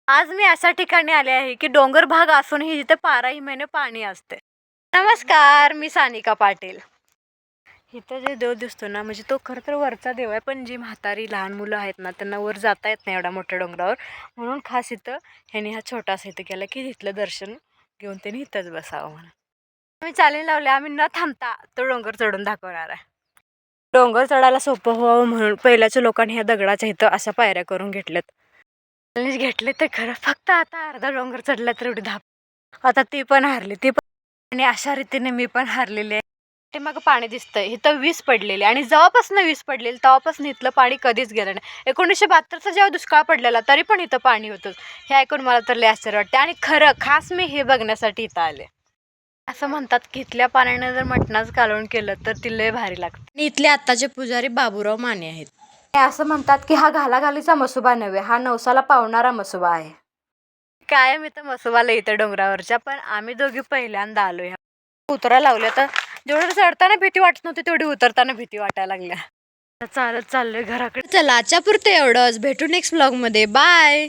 आज मी अशा ठिकाणी आले आहे की डोंगर भाग असूनही जिथे 12ही महिने पाणी असते. नमस्कार, मी सानिका पाटील. इथं जे देव दिसतो ना, म्हणजे तो खरं तर वरचा देव आहे, पण जी म्हातारी लहान मुलं आहेत ना, त्यांना वर जाता येत नाही एवढ्या मोठ्या डोंगरावर. म्हणून खास इथं ह्यानी हा छोटासा इथं केला की तिथलं दर्शन घेऊन त्यांनी इथंच बसावं म्हणून. आम्ही चॅलेंज लावले, आम्ही न थांबता तो डोंगर चढून दाखवणार आहे. डोंगर चढायला सोपं व्हावं म्हणून पहिल्याच्या लोकांनी ह्या दगडाच्या इथं अशा पायऱ्या करून घेतल्यात. चॅलेंज घेतले तर खरं, फक्त आता अर्धा डोंगर चढला तर एवढी धाप. आता ती पण हारली, ती पण, आणि अशा रीतीने मी पण हारलेले आहे. ते मग पाणी दिसतंय इथं 20 पडलेले, आणि जेव्हापासून 20 पडलेले तेव्हापासून इथलं पाणी कधीच गेलं नाही. 1972चा जेव्हा दुष्काळ पडलेला तरी पण इथं पाणी होतं. हे ऐकून मला तर लय आश्चर्य वाटते, आणि खरं खास मी हे बघण्यासाठी इथं आले. असं म्हणतात की इथल्या पाण्याने जर मटणाचं कालवण केलं तर ती लय भारी लागतं. आणि इथले आत्ताचे पुजारी बाबूराव माने आहेत. ते असं म्हणतात की हा घालाघालीचा मसोबा नव्हे, हा नवसाला पावणारा मसोबा आहे. कायम इथं मसोबाला इथं डोंगरावरच्या, पण आम्ही दोघी पहिल्यांदा आलो. ह्या उतरा लावल्या तर जेवढं चढताना भीती वाटत नव्हती तेवढी उतरताना भीती वाटायला लागल्या. चालत चाललोय घराकडे. चला, आजच्या पुरतं एवढंच. भेटू नेक्स्ट व्लॉगमध्ये. बाय.